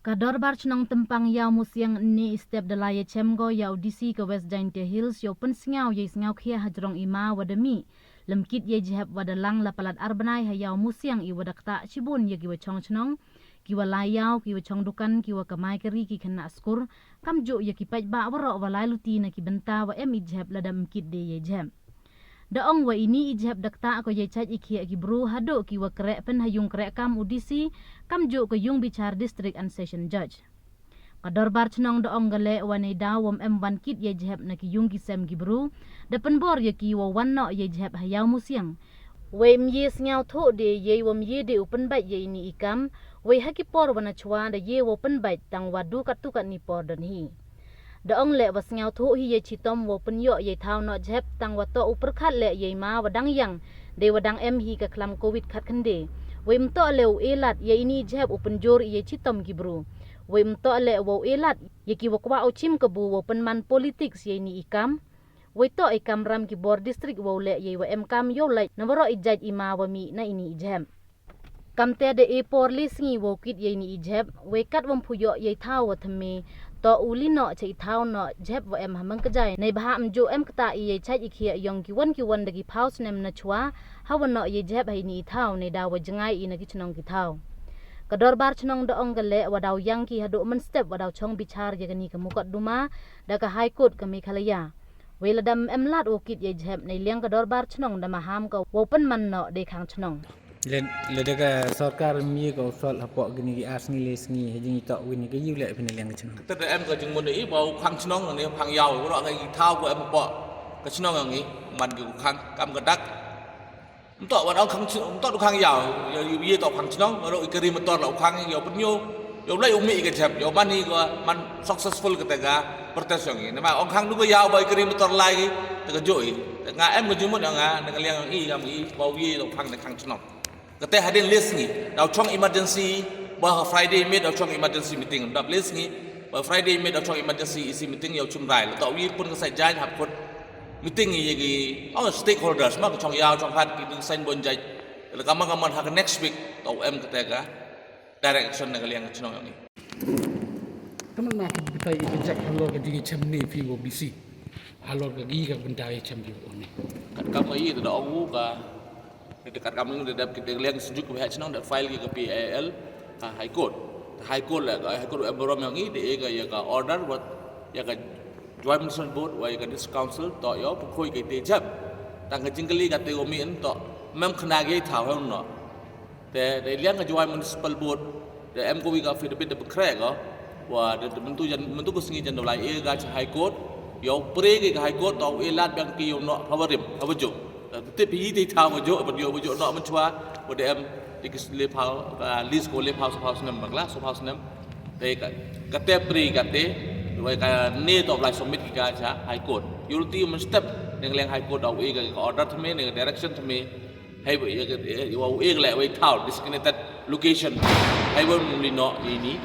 Kador barchnong tempang yau musiang ni step dalaya chemgo yau DC ke West Giant Hills yau pensingau ye singau khia hajrong ima wadami lemkit ye jehab wadalang lapalat arbanai hayau musiang I wadakta chibun ye giwa chong chnong kiwa layau kiwa chong dukan kiwa kamai keri ki kena skur kamjo ye kipaj ba waro walai luti na ki benta wa em jehab ladam kit de ye jehab daong wa ini ijhab dakta ko ye chaj ikhia ki bru hado ki wa krek pen hayung krek kam udisi kam jo ko yung bichar district and session judge kador bar chnong daong gale wa nei dawom m1 kit ye jhab na ki yung ki sem ki bru depen bor ye ki wa wanno ye jhab hayaw musiang we mye sngau tho de ye wom ye de upen bai ye ni ikam we haki por wana chwa de ye wo pen bai tang wadu katukan ni por dan hi daong le was ngau thu hi ye chitom wo pen yo ye thau no jep tang wa to upar khat le ye ma wadang yang de wadang em hi ka klam covid khat khande wem to le elat ye ini jep upen jor ye chitom ki bru wem to le wo elat ye ki wakwa o chim ka bu wo pen man politics ye ni ikam we to ikam ram ki bor district wo le ye wa em kam yo le na baro ijaj ima wa mi na ini jem kamte de e por lisingi wo kit ye ni ijeb we kat wom phuyo ye thau wa thme to uli no chei thau no jeb wa em hamang kajai nei bha am jo em kata ye chai ikhia yong ki wan de ki phaus nem na chwa hawan no ye jeb hai ni thau nei da wa jangai ina ki chnong ki thau kador bar chnong do ong gale wa daw yang ki hado man step wa daw chong bichar ye gani ka mukat duma da ka high court ka me khalaya we ladam em lat o kit ye jeb nei liang kador bar chnong da ma ham ka wo pen man no de khang chnong le daga sarkar mi ko sol hapo gini asngi lesngi hejing tok wini ke yule pin leng chen tất em có chừng muốn ý bảo khang chnong này khang giàu có đoạn cái thao của em bỏ cái chnong là nghĩ mình kiểu khang cam cái đắc tọa vào đó khang tọa được khang giàu yêu ye tọa khang chnong rồi cái gì mà tọa là khang giàu bao nhiêu yêu lấy umi cái chép yêu man đi có man successful cái tega protest yang ini mà ông khang đúng cái giàu bởi cái gì mà tọa lại cái joy ngã em có chừng muốn ngã cái liang ý làm ý bảo ye tọa khang chnong kata hadin list ni daw chong emergency bah Friday meet daw chong emergency meeting daw list ni bah Friday meet daw chong emergency isi meeting yaw chum rai la taw wi pun ka sai jai hap kot meeting ni gi all stakeholders ma ka chong yaw chong hat ki ding sign bon jai la kaman ha next week taw em kata ka direction na kaliang chnong ni teman na ki bitai ke jak halo ke digi chamni fi wo bisi halo ke gi ka bentai cham di oni kat kam ai tu daw wu ka dekat kami sudah kita lihat sejuk pihak senang dah file ke PAL High Court lah High Court berom yang ini dia ya ka order buat ya ka Joint Municipal Board wa ya ka District Council to yo phoi ke te jap tang ka jingli ka te omi en to mem khna ge thau hon no te de liang ka Joint Municipal Board de em ko wi ka fi de bit de krek go wa de mentu ko singi jan dolai e ga High Court yo pre ke High Court to e lat bang ki yo no hawarim hawajo tiếp ý thì thao một chỗ nọ một chua một đêm thì cái lip house list của lip house nem bằng lá house nem đây cái tiếp pri cái thế rồi cái nê tộc lại submit cái cha high court unity một step dengan yang high court đầu ý cái order thame dengan direction thame hay vậy cái yêu lại với thao designated location hay vẫn mình nọ ini